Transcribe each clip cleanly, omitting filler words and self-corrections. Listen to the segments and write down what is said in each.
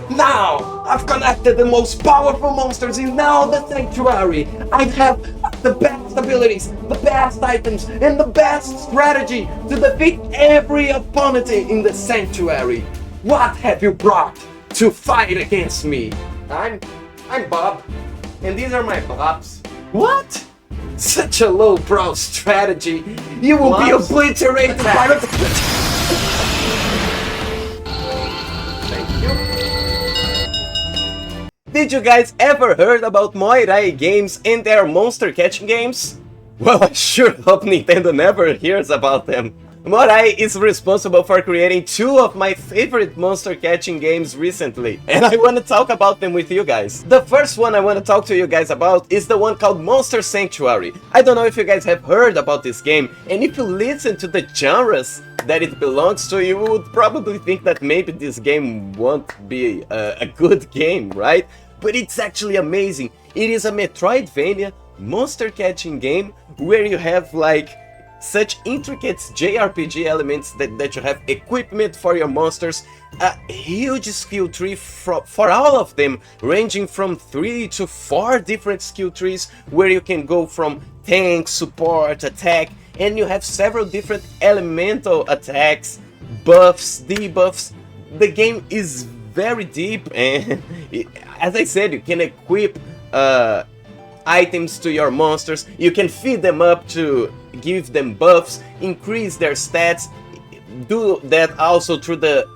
Now, I've connected the most powerful monsters in all the Sanctuary. I have the best abilities, the best items, and the best strategy to defeat every opponent in the Sanctuary. What have you brought to fight against me? I'm Bob, and these are my Bobs. What? Such a low-brow strategy. You will be obliterated by the... Did you guys ever heard about Moi Rai Games and their monster catching games? Well, I sure hope Nintendo never hears about them. Moai is responsible for creating two of my favorite monster catching games recently, and I want to talk about them with you guys. The first one I want to talk to you guys about is the one called Monster Sanctuary. I don't know if you guys have heard about this game, and if you listen to the genres that it belongs to, you would probably think that maybe this game won't be a good game, right? But it's actually amazing. It is a metroidvania monster catching game where you have like such intricate JRPG elements that you have equipment for your monsters, a huge skill tree for all of them, ranging from 3 to 4 different skill trees where you can go from tank, support, attack, and you have several different elemental attacks, buffs, debuffs. The game is very deep, and as I said, you can equip items to your monsters, you can feed them up to give them buffs, increase their stats, do that also through the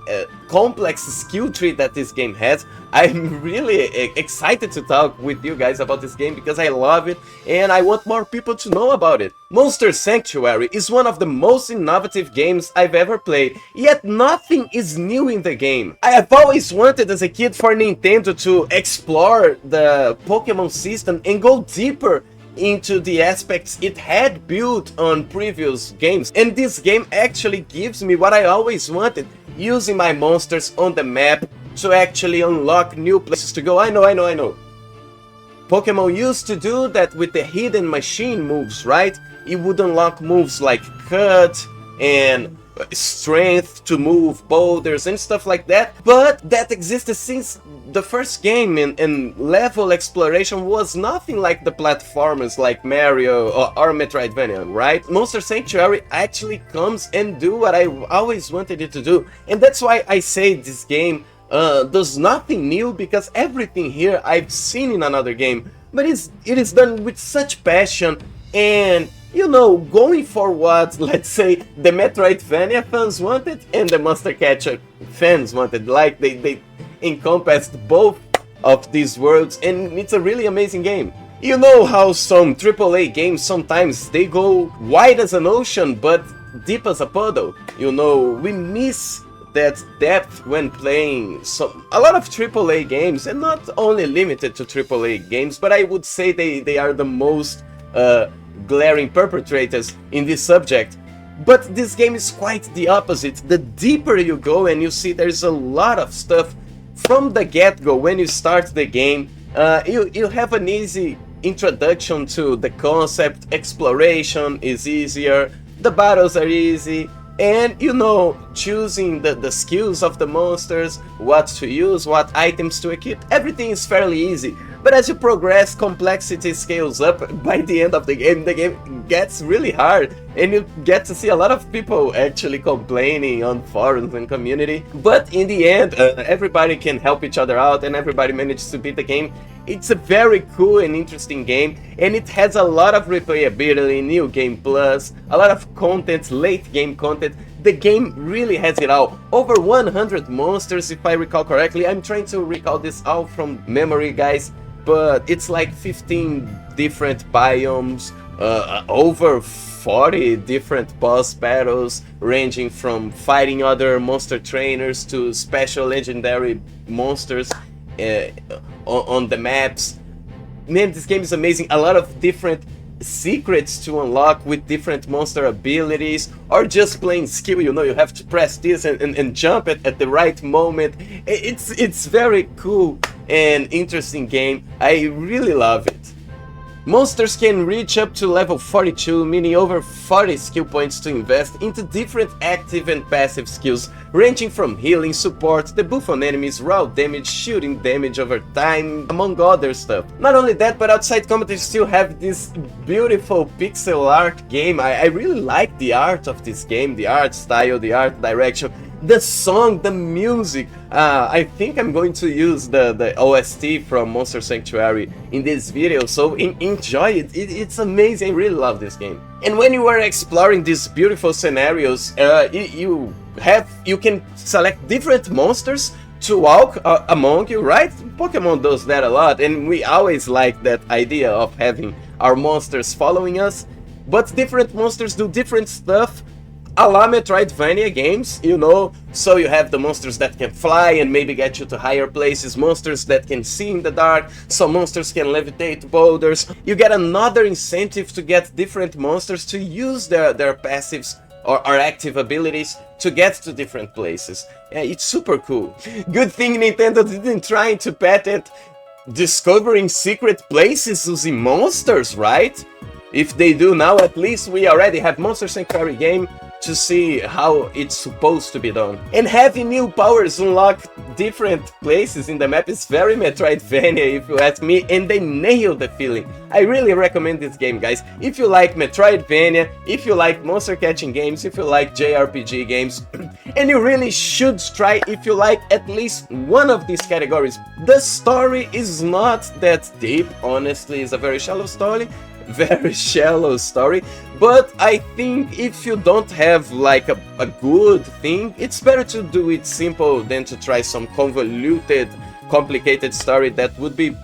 complex skill tree that this game has. I'm really excited to talk with you guys about this game because I love it and I want more people to know about it. Monster Sanctuary is one of the most innovative games I've ever played, yet nothing is new in the game. I have always wanted as a kid for Nintendo to explore the Pokémon system and go deeper into the aspects it had built on previous games, and this game actually gives me what I always wanted, using my monsters on the map to actually unlock new places to go. I know. Pokémon used to do that with the hidden machine moves, right? It would unlock moves like cut and strength to move boulders and stuff like that, but that existed since the first game, and level exploration was nothing like the platformers like Mario or Metroidvania, right? Monster Sanctuary actually comes and do what I always wanted it to do, and that's why I say this game does nothing new, because everything here I've seen in another game, but it is done with such passion and, you know, going for what, let's say, the Metroidvania fans wanted and the Monster Catcher fans wanted. Like, they encompassed both of these worlds, and it's a really amazing game. You know how some AAA games sometimes they go wide as an ocean but deep as a puddle? You know, we miss that depth when playing a lot of AAA games, and not only limited to AAA games, but I would say they are the most glaring perpetrators in this subject. But this game is quite the opposite. The deeper you go and you see there's a lot of stuff from the get-go. When you start the game, you have an easy introduction to the concept, exploration is easier, the battles are easy, and, you know, choosing the skills of the monsters, what to use, what items to equip, everything is fairly easy. But as you progress, complexity scales up. By the end of the game gets really hard, and you get to see a lot of people actually complaining on forums and community. But in the end, everybody can help each other out, and everybody manages to beat the game. It's a very cool and interesting game, and it has a lot of replayability, new game plus, a lot of content, late game content. The game really has it all. Over 100 monsters, if I recall correctly. I'm trying to recall this all from memory, guys, but it's like 15 different biomes, over 40 different boss battles, ranging from fighting other monster trainers to special legendary monsters on the maps. Man, this game is amazing. A lot of different secrets to unlock with different monster abilities, or just plain skill. You know, you have to press this and jump at the right moment. It's very cool and interesting game. I really love it. Monsters can reach up to level 42, meaning over 40 skill points to invest into different active and passive skills, ranging from healing, support, debuff on enemies, raw damage, shooting damage over time, among other stuff. Not only that, but outside combat you still have this beautiful pixel art game. I really like the art of this game, the art style, the art direction. The song, the music, I think I'm going to use the OST from Monster Sanctuary in this video, so enjoy it. It's amazing, I really love this game. And when you are exploring these beautiful scenarios, you can select different monsters to walk among you, right? Pokémon does that a lot, and we always like that idea of having our monsters following us, but different monsters do different stuff, a la metroidvania games, you know, so you have the monsters that can fly and maybe get you to higher places, monsters that can see in the dark, some monsters can levitate boulders. You get another incentive to get different monsters to use their passives or active abilities to get to different places. Yeah, it's super cool. Good thing Nintendo didn't try to patent discovering secret places using monsters, right? If they do now, at least we already have Monster Sanctuary game to see how it's supposed to be done. And having new powers unlock different places in the map is very Metroidvania if you ask me, and they nailed the feeling. I really recommend this game, guys. If you like Metroidvania, if you like monster catching games, if you like JRPG games, and you really should try if you like at least one of these categories. The story is not that deep, honestly, it's a very shallow story, but I think if you don't have like a good thing, it's better to do it simple than to try some convoluted, complicated story that would be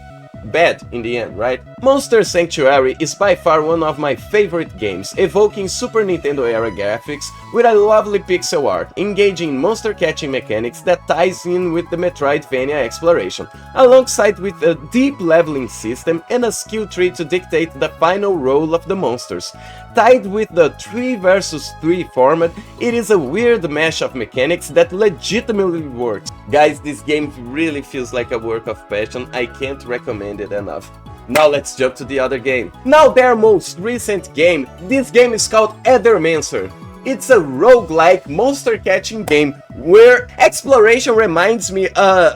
bad in the end, right? Monster Sanctuary is by far one of my favorite games, evoking Super Nintendo era graphics with a lovely pixel art, engaging monster catching mechanics that ties in with the Metroidvania exploration, alongside with a deep leveling system and a skill tree to dictate the final role of the monsters. Tied with the 3 vs 3 format, it is a weird mesh of mechanics that legitimately works. Guys, this game really feels like a work of passion, I can't recommend it enough. Now let's jump to the other game. Now their most recent game, this game is called Aethermancer. It's a roguelike monster catching game where exploration reminds me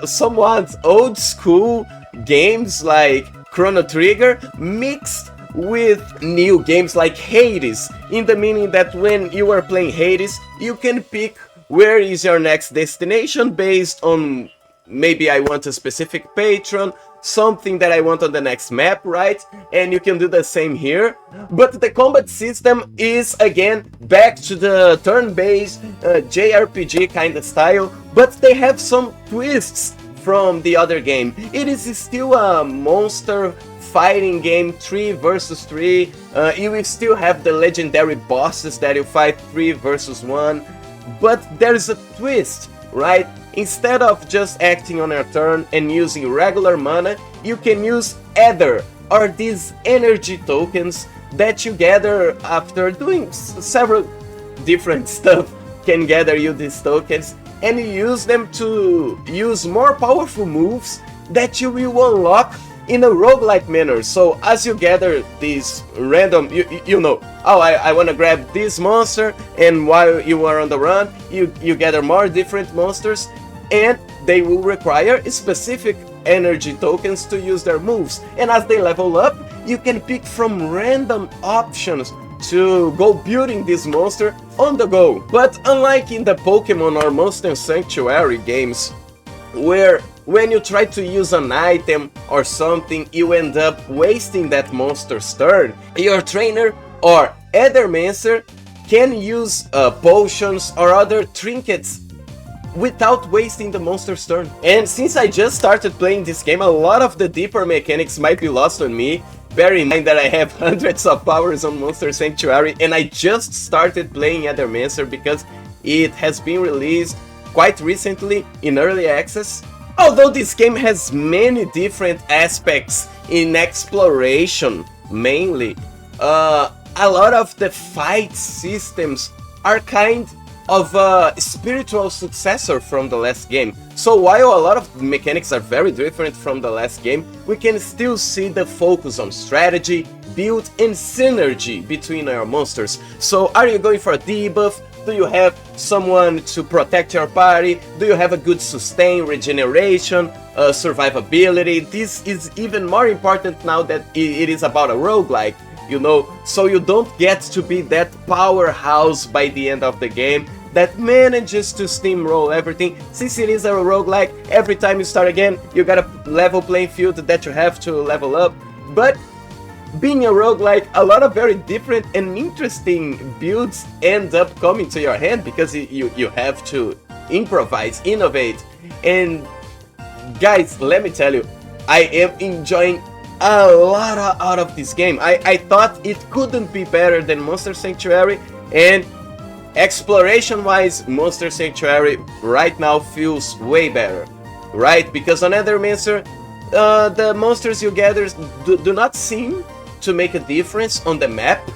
somewhat old school games like Chrono Trigger mixed with new games like Hades, in the meaning that when you are playing Hades, you can pick where is your next destination based on maybe I want a specific patron, something that I want on the next map, right? And you can do the same here. But the combat system is again back to the turn-based JRPG kind of style, but they have some twists from the other game. It is still a monster fighting game, 3 vs 3. You will still have the legendary bosses that you fight 3 vs 1, but there's a twist, right? Instead of just acting on your turn and using regular mana, you can use aether, or these energy tokens that you gather after doing several different stuff can gather you these tokens, and you use them to use more powerful moves that you will unlock in a roguelike manner. So as you gather these random, you know, oh, I want to grab this monster, and while you are on the run, you gather more different monsters, and they will require specific energy tokens to use their moves. And as they level up, you can pick from random options to go building this monster on the go. But unlike in the Pokémon or Monster Sanctuary games, where when you try to use an item or something, you end up wasting that monster's turn, your trainer or Edermancer can use potions or other trinkets without wasting the monster's turn. And since I just started playing this game, a lot of the deeper mechanics might be lost on me. Bear in mind that I have hundreds of hours on Monster Sanctuary, and I just started playing Aethermancer because it has been released quite recently in early access. Although this game has many different aspects in exploration, mainly, a lot of the fight systems are kind of a spiritual successor from the last game. So while a lot of mechanics are very different from the last game, we can still see the focus on strategy, build and synergy between our monsters. So are you going for a debuff? Do you have someone to protect your party? Do you have a good sustain, regeneration, survivability? This is even more important now that it is about a roguelike, you know, so you don't get to be that powerhouse by the end of the game that manages to steamroll everything. Since it is a roguelike, every time you start again, you got a level playing field that you have to level up. But being a roguelike, a lot of very different and interesting builds end up coming to your hand because you have to improvise, innovate. And guys, let me tell you, I am enjoying a lot out of this game. I thought it couldn't be better than Monster Sanctuary, and exploration-wise, Monster Sanctuary right now feels way better, right? Because on Aethermancer, the monsters you gather do not seem to make a difference on the map.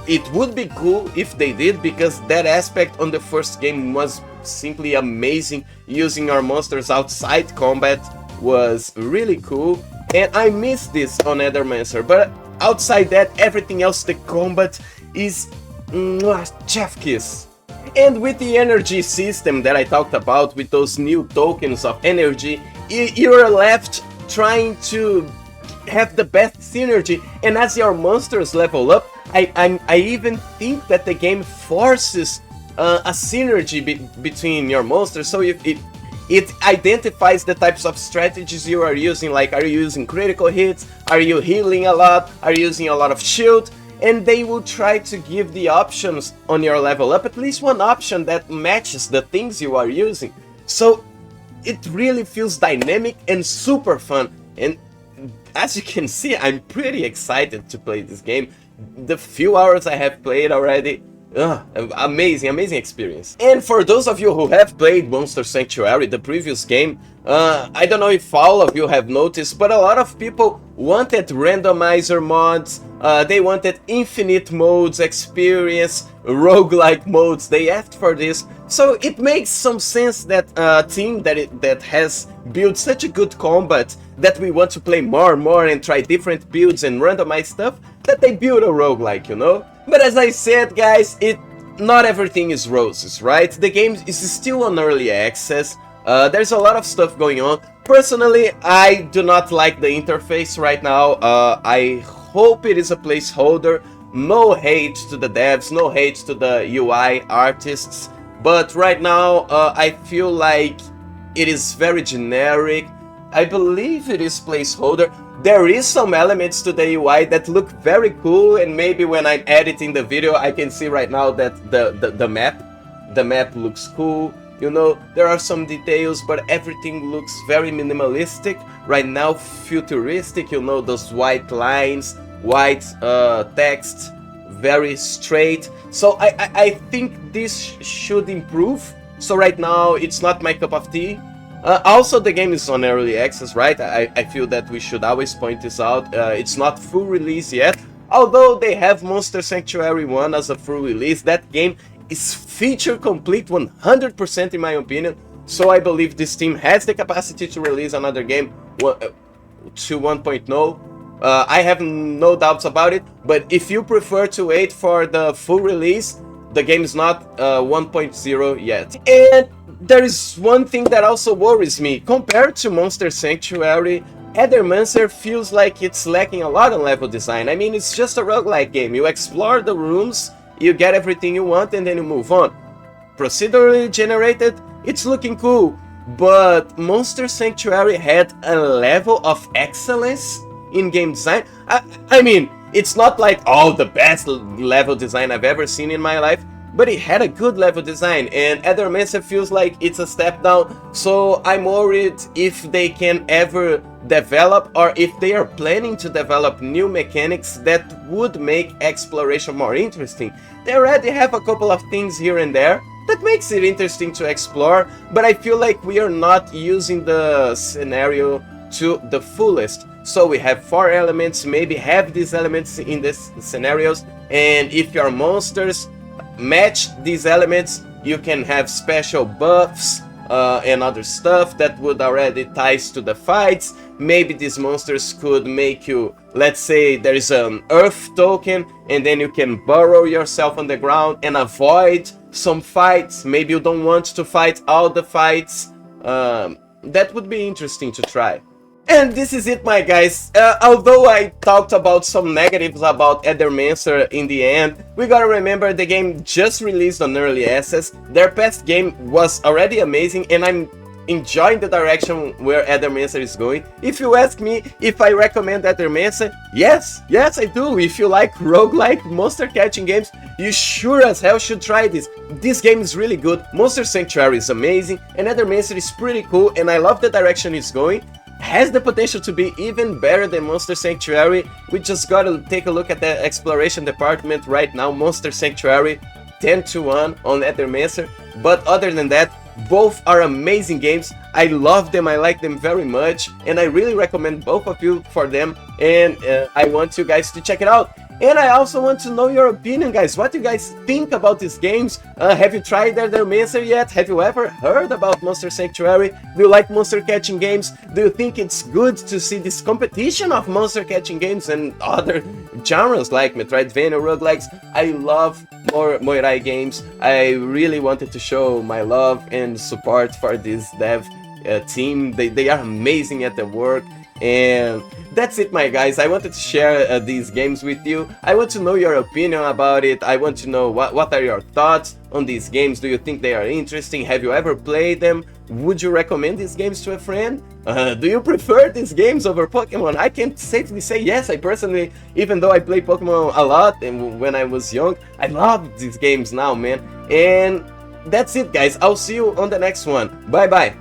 It would be cool if they did, because that aspect on the first game was simply amazing. Using our monsters outside combat was really cool, and I miss this on Ederman, but outside that, everything else, the combat is chef kiss. And with the energy system that I talked about, with those new tokens of energy, you're left trying to have the best synergy, and as your monsters level up, I even think that the game forces a synergy between your monsters. So if it identifies the types of strategies you are using, like are you using critical hits, are you healing a lot, are you using a lot of shield, and they will try to give the options on your level up, at least one option that matches the things you are using. So it really feels dynamic and super fun, and as you can see, I'm pretty excited to play this game. The few hours I have played already, amazing experience. And for those of you who have played Monster Sanctuary, the previous game, I don't know if all of you have noticed, but a lot of people wanted randomizer mods, they wanted infinite modes, experience, roguelike modes, they asked for this. So it makes some sense that a team that has built such a good combat, that we want to play more and try different builds and randomize stuff, that they build a roguelike, you know? But as I said, guys, not everything is roses, right? The game is still on early access, there's a lot of stuff going on. Personally, I do not like the interface right now. I hope it is a placeholder. No hate to the devs, no hate to the UI artists, but right now I feel like it is very generic. I believe it is placeholder. There is some elements to the UI that look very cool, and maybe when I'm editing the video I can see right now that the map looks cool. You know, there are some details, but everything looks very minimalistic right now, futuristic, you know, those white lines, white text, very straight. So I think this should improve. So right now it's not my cup of tea. Also, the game is on early access, right? I feel that we should always point this out. It's not full release yet, although they have Monster Sanctuary 1 as a full release. That game is feature complete 100% in my opinion, so I believe this team has the capacity to release another game to 1.0. I have no doubts about it, but if you prefer to wait for the full release, the game is not 1.0 yet. And there is one thing that also worries me. Compared to Monster Sanctuary, Aethermancer feels like it's lacking a lot on level design. I mean, it's just a roguelike game. You explore the rooms, you get everything you want, and then you move on. Procedurally generated, it's looking cool, but Monster Sanctuary had a level of excellence in game design. I mean, it's not like the best level design I've ever seen in my life, but it had a good level design, and Aethermancer feels like it's a step down. So I'm worried if they can ever develop, or if they are planning to develop new mechanics that would make exploration more interesting. They already have a couple of things here and there that makes it interesting to explore, but I feel like we are not using the scenario to the fullest. So we have 4 elements, maybe have these elements in these scenarios, and if your monsters match these elements, you can have special buffs and other stuff that would already ties to the fights. Maybe these monsters could make you, let's say there is an earth token, and then you can burrow yourself on the ground and avoid some fights. Maybe you don't want to fight all the fights. That would be interesting to try. And this is it, my guys. Although I talked about some negatives about Edermancer in the end, we gotta remember the game just released on early access. Their past game was already amazing, and I'm enjoying the direction where Edermancer is going. If you ask me if I recommend Edermancer, yes I do. If you like roguelike monster catching games, you sure as hell should try this. This game is really good. Monster Sanctuary is amazing, and Edermancer is pretty cool, and I love the direction it's going. Has the potential to be even better than Monster Sanctuary. We just gotta take a look at the exploration department right now. Monster Sanctuary 10-1 on Edermancer, but other than that, both are amazing games. I love them, I like them very much, and I really recommend both of you for them, and I want you guys to check it out. And I also want to know your opinion, guys. What do you guys think about these games? Have you tried Edermancer yet? Have you ever heard about Monster Sanctuary? Do you like monster catching games? Do you think it's good to see this competition of monster catching games and other genres like metroidvania, roguelikes? I love Moi Rai Games. I really wanted to show my love and support for this dev team. They are amazing at their work. And that's it, my guys. I wanted to share these games with you. I want to know your opinion about it. I want to know what are your thoughts on these games. Do you think they are interesting? Have you ever played them? Would you recommend these games to a friend? Do you prefer these games over Pokemon? I can safely say yes. I personally, even though I play Pokemon a lot and when I was young, I love these games now, man. And that's it, guys. I'll see you on the next one. Bye bye.